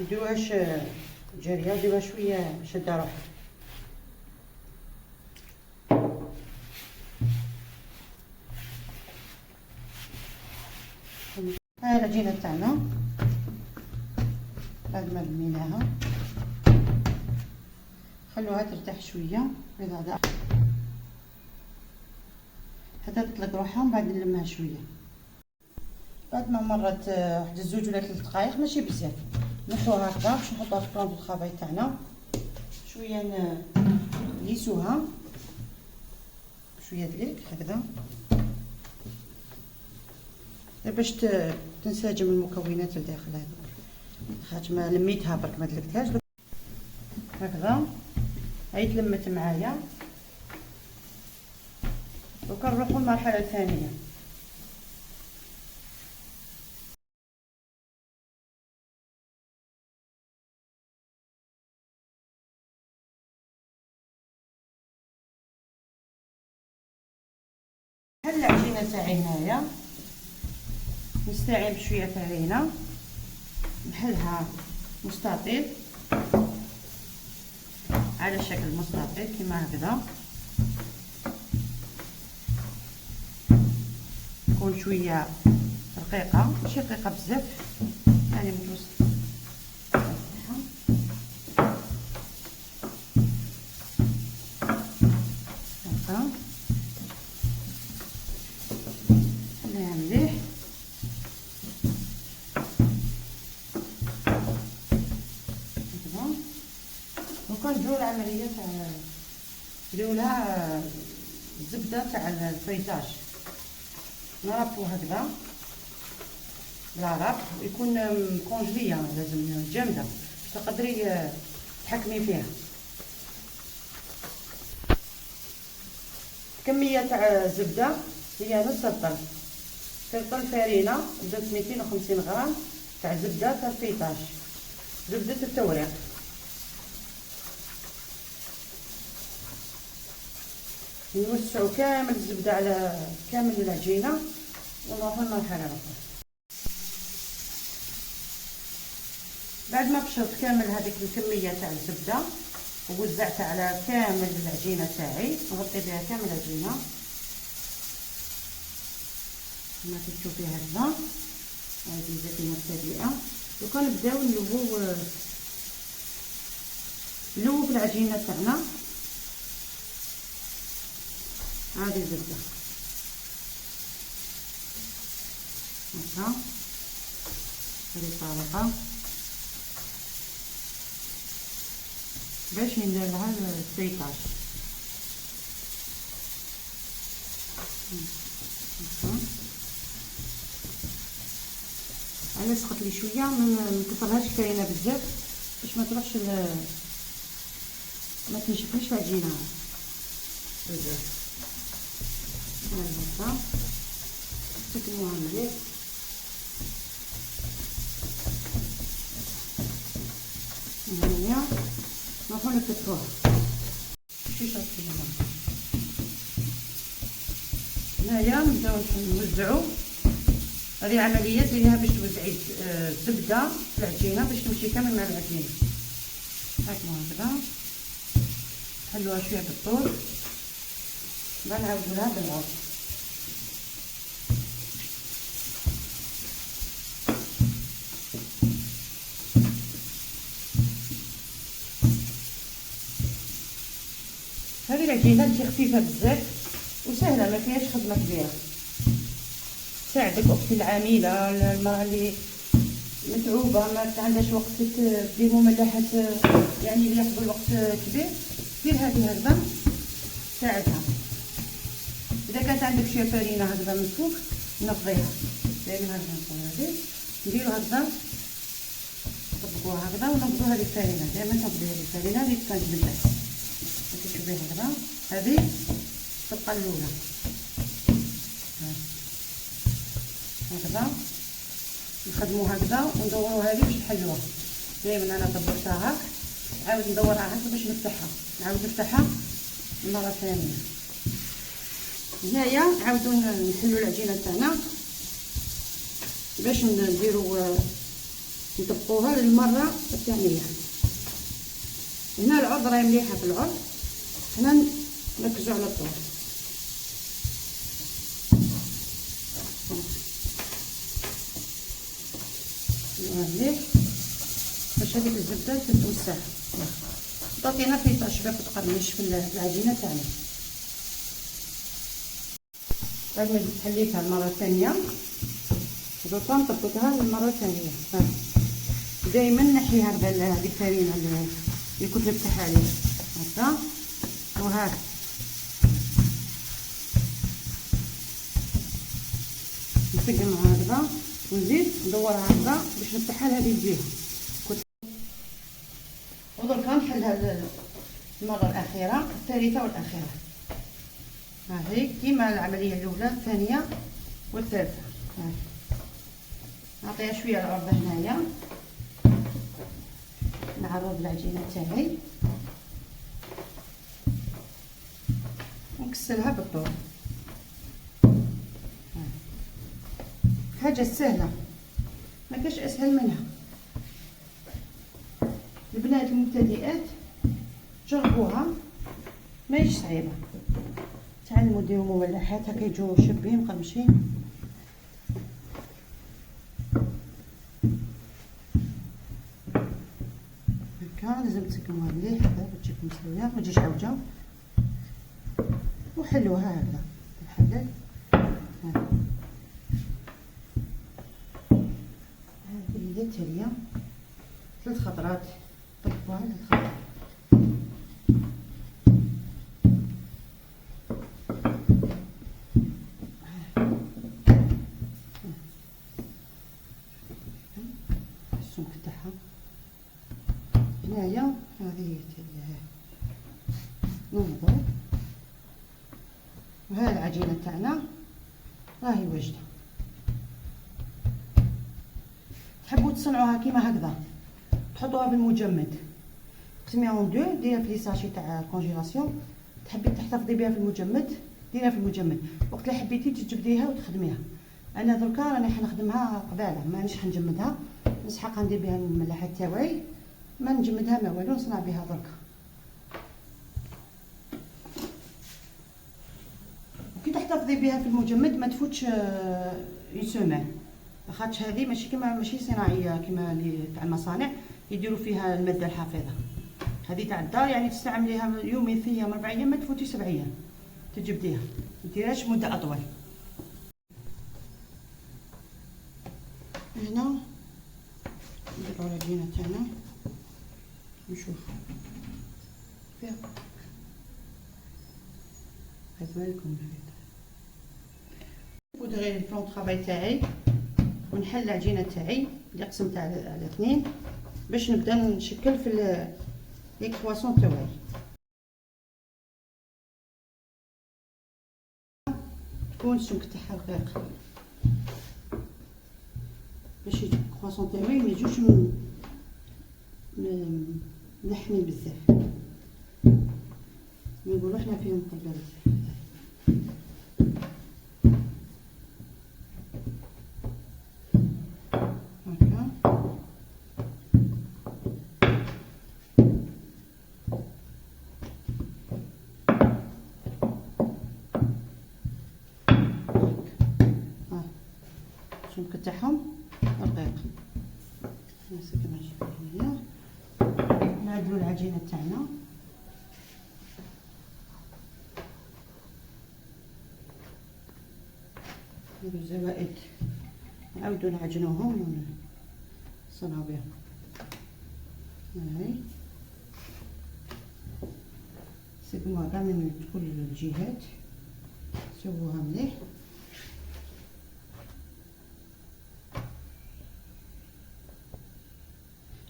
مديروهاش جاريه، ديروها شويه شاده روحها. ها العجينه تاعنا بعد ما لميناها خلوها ترتاح شويه هذا حتى تطلق روحها، من بعد نلمها شويه. بعد ما مرت واحد الزوج ولا 3 دقائق ماشي بزاف، نحوها هكذا باش نحطوها في بلان دو طرافاي تاعنا. شويه نقيسوها شويه دقيق هكذا باش تنسجم المكونات لداخل هذا، خاطر ما لميتها برك ما دلكتهاش هكذا. هاي تلمت معايا، وكنروحوا للمرحله الثانيه. بحال العجينه تاعي هنايا نستعين بشويه فرينه بحالها مستطيل على شكل مستطيل كيما هكذا، تكون شويه رقيقه ماشي رقيقه بزاف، يعني متوسط هكا. خليها مليح هكذا. وكنديرو العمليه تاع نديرو لها الزبده تاع الفريطاج، نربطو هكذا بلا ربط، يكون كونجليه لازم جامده باش تقدري تحكمي فيها. الكميه تاع الزبده هي نص الطن، طن فرينه درت 250 غرام تاع زبده تاع الفيطاج، زبده التوريق. نوسعوا كامل الزبده على كامل العجينه ونروحوا للمرحله الاخرى. بعد ما بشرت كامل هذيك الكميه تاع الزبده ووزعتها على كامل العجينه تاعي، نغطي بها كامل العجينه كما كتشوفي هكذا. هذه زيتونه مبتدئه، وكنبداو نلوو في العجينه تاعنا. هذه الزبده هكا بهذه الطريقه باش ندير لها الفريطاج. انا سقط لي شويه، ما نكثرهاش الفرينه بزاف باش ما تروحش ما تنشفليش العجينه بزاف. هكا نسكنوها مليح هنايا، نروحو نفتحوها. شي شاطي هنايا نبداو نوزعو. هذه عمليه ديريها باش توزعي الزبده في العجينه باش تمشي كامل مع العجينه هكذا. نحلوها شويه بالطول، بعد نعاودو لها بالعود. هذه العجينه اللي خفيفه بزاف وسهله، ما فيهاش خدمه كبيره، تساعدك اختي العامله، المراه اللي متعوبه ما عندهاش وقت دير مملحات، يعني اللي ياخذ الوقت كبير، دير هذه هكذا تساعدها. اذا كانت عندك شي فرينه هكذا من فوق نفضيها، دايما هكذا هذه نديرو هكذا، نطبقوها هكذا ونفضو هذه الفرينه. دائما نفضي هذه الفرينه اللي كانت بالباس كتشوفي هكذا. هذه تبقى الاولى هكذا، نخدمو هكذا وندورو هذه باش نحلوها. دائما انا طبقتها هكا، عاود ندورها هكا باش نفتحها، نعاود نفتحها المره الثانيه. هنايا نعاودو نحلو العجينه تاعنا باش نديرو نطبقوها للمره الثانيه. هنا العود راهي مليحه في العود، هنا نركزوا على الطول. مليح باش هذيك الزبده تتوسع، تعطينا في تشبيق وتقرمش في العجينه تاعنا. بعد ما حليتها المره الثانيه دوكا نطبقها المره الثانيه. دائما نحيها هذه الفرينه اللي كنت نفتح عليه هكا، وها نسقم هكذا ونزيد ندورها هكذا باش نفتحها لهذه الجهه. ودركا نحلها المره الاخيره الثالثه والاخيره. ها هي كيما العمليه الاولى الثانيه والثالثه. نعطيها شويه العرضه هنايا، نعرض العجينه تاعي ونكسلها بالطول. حاجه سهله ما كاش اسهل منها. البنات المبتدئات جربوها ماهيش صعيبه، تعلموا ديروا مملحات هكا يجوا شابين مقرمشين. هكا لازم تسقموها مليح هكا باش تجيكم مستويه ما تجيش عوجه، وحلوها هكذا الحلال. هذه هي التاليه 3 خطرات طبقوها 3 خطرات. السمك تاعها هنايا هذه هي نوضو، وها العجينه تاعنا راهي واجده. تحبوا تصنعوها كيما هكذا تحطوها في المجمد، قسميها اون دو، ديريها في لي ساشي تاع الكونجيلاسيون. تحبي تحتفظي بها في المجمد ديريها في المجمد، وقت اللي حبيتي تجبديها وتخدميها. انا دركا راني حنخدمها قباله، مانيش حنجمدها، نسحقها ندير بها المملحات تاعي، ما نجمدها ما والو، نصنع بها دركا. كي تحتفظي بها في المجمد ما تفوتش اون سومان، لاخاطش هذه ماشي صناعيه كيما اللي تاع المصانع يديروا فيها الماده الحافظه. هذه تاع الدار يعني تستعمليها يومين 3 ايام 4 ايام، ما تفوتي 7 ايام تجبديها، ما ديرهاش مده اطول. هنا نديرو العجينه تاعنا نشوف فيها بالكم ودغير البلون طرافاي تاعي، ونحل العجينه تاعي اللي قسمتها على 2 باش نبدا نشكل في لي كرواسون تاعي. تكون السمك تاعها رقيق باش يجي الكرواسون تاعي ما يجوش ملحمين بزاف، ما نقولوا حنا فيهم قبله بزاف. السمك تاعهم رقيق. نسقم شويه نعدلو العجينه تاعنا. نديرو الزوائد نعاودو نعجنوهم ونصنعو بهم. هاي سقموها كاع من كل الجهات، سووها مليح.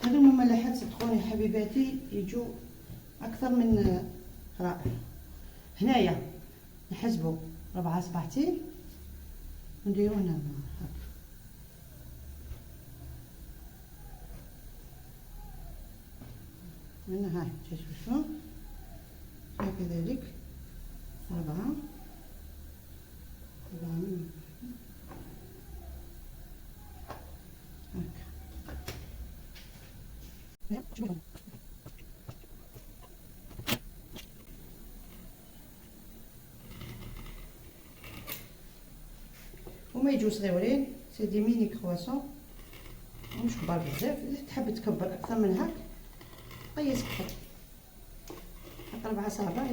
هذو المملحات صدقوني حبيباتي يجوا اكثر من رائع. هنايا نحسبوا 4 اصبعتين نديرو هنا هكا، هنا هاي شوفوا هكذلك 4 هكا. وما يجوا صغيورين، سي دي ميني كرواسون مش كبار بزاف. اذا تحب تكبر اكثر من هاك قيس كثر، 4 صوابع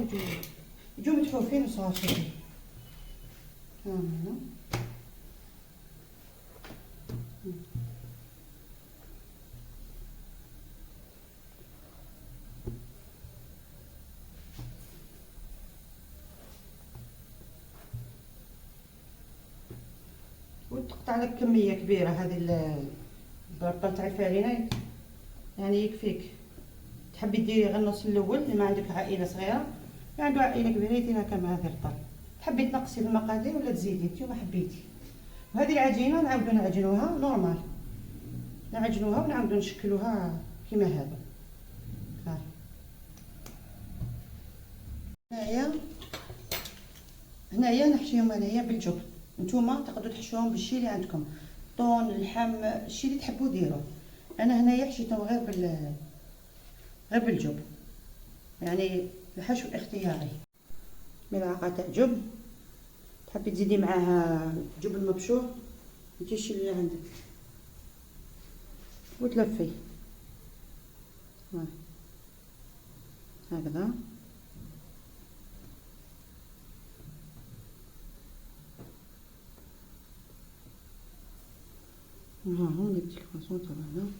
يجوا متحوفين وصافيين. ها هنا وتقطع لك كميه كبيره. هذه البرطه تاع الفارينه يعني يكفيك. تحبي ديري غير النص الاول اللي ما عندك عائله صغيره، اللي عنده عائله كبيره يديرها كما هذه الرطل. تحبي تنقصي في المقادير ولا تزيدي نتوما حبيتي. وهذه العجينه نعاودو نعجنوها نورمال، نعجنوها ونعاودو نشكلوها كما هذا. ها هنايا نحشيهم انايا بالجبن. نتوما تقدروا تحشوهم بالشي اللي عندكم، طون، اللحم، الشي اللي تحبوا ديروه. انا هنايا حشيتهم غير بالجبن، يعني الحشو اختياري. ملعقه تاع جبن، تحبي تزيدي معاها جبن مبشور انتي الشي اللي عندك، وتلفي هكذا. ها هو نبتي الكرواسون طبعا.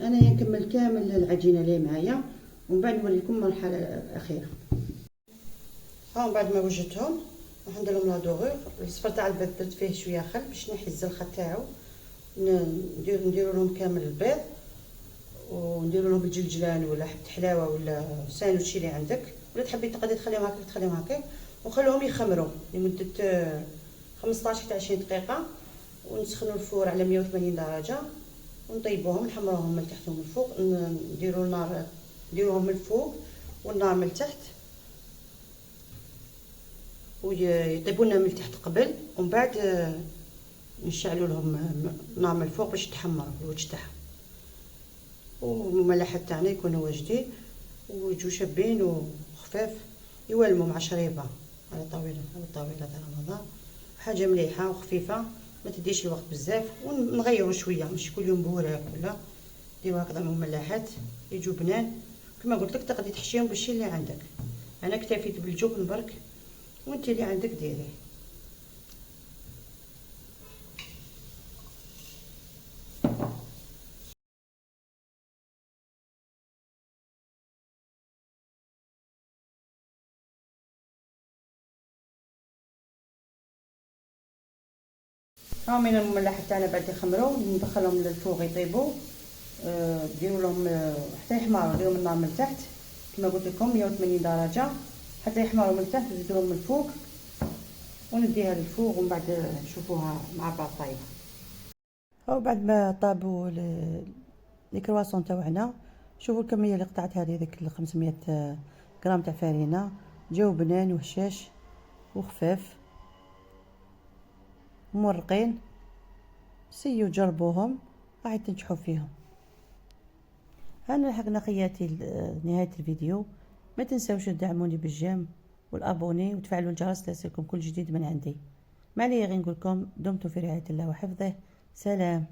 انا نكمل كامل العجينه اللي معايا ومن بعد نوريكم المرحله الاخيره. ها بعد ما وجدتهم راح ندير لهم لا دوغور. الصفر تاع البيض درت فيه شويه خل باش نحي الزلخه تاعو. نديروا لهم كامل البيض ونديروا لهم الجلجلان ولا حبه حلاوه ولا ساندويتش اللي عندك، ولا تحبي تقدري تخليهم هكا تخليهم هكا وخلوهم يخمروا لمده 15 حتى 20 دقيقه. ونسخنوا الفور على 180 درجه ونطيبوهم، نحمروهم من تحت ومن الفوق. نديروا النار، نديروهم من الفوق والنار من تحت، ويطيبوا لنا من تحت قبل، ومن بعد نشعلوا لهم النار من الفوق باش تحمر الوجه تاعهم. والمملحات تاعنا يكونوا واجدين ويجوا شابين وخفاف، يولموا مع شريبه على طاوله تاع رمضان. حاجه مليحه وخفيفه، ما تديش الوقت بزاف. ونغيروا شويه، مش كل يوم بوراك ولا ديروا هكذا مملحات يجوا بنان. كما قلت لك تقدري تحشيهم بالشي اللي عندك. انا اكتفيت بالجبن برك، وانت اللي عندك ديري. ها من المملحات تاعنا بعد يخمروا ندخلهم للفوغ يطيبوا. ديروا لهم حتى يحمروا، ديروا النار من تحت كما قلت لكم 180 درجه حتى يحمروا من تحت، وزيدوا لهم من الفوق ونديها للفوغ ومن بعد نشوفوها مع بعض طايبه. او بعد ما طابوا لي كرواسون تاعنا، شوفوا الكميه اللي قطعتها لي، ديك 500 غرام تاع فارينه، جاو بنان وهشاش وخفاف مورقين. سيو جربوهم راح تنجحوا فيهم. هنا لحقنا خياتي نهايه الفيديو. ما تنسوش تدعموني بالجيم والابوني وتفعلوا الجرس ليصلكم كل جديد من عندي. ما عليا غير نقولكم دمتم في رعايه الله وحفظه. سلام.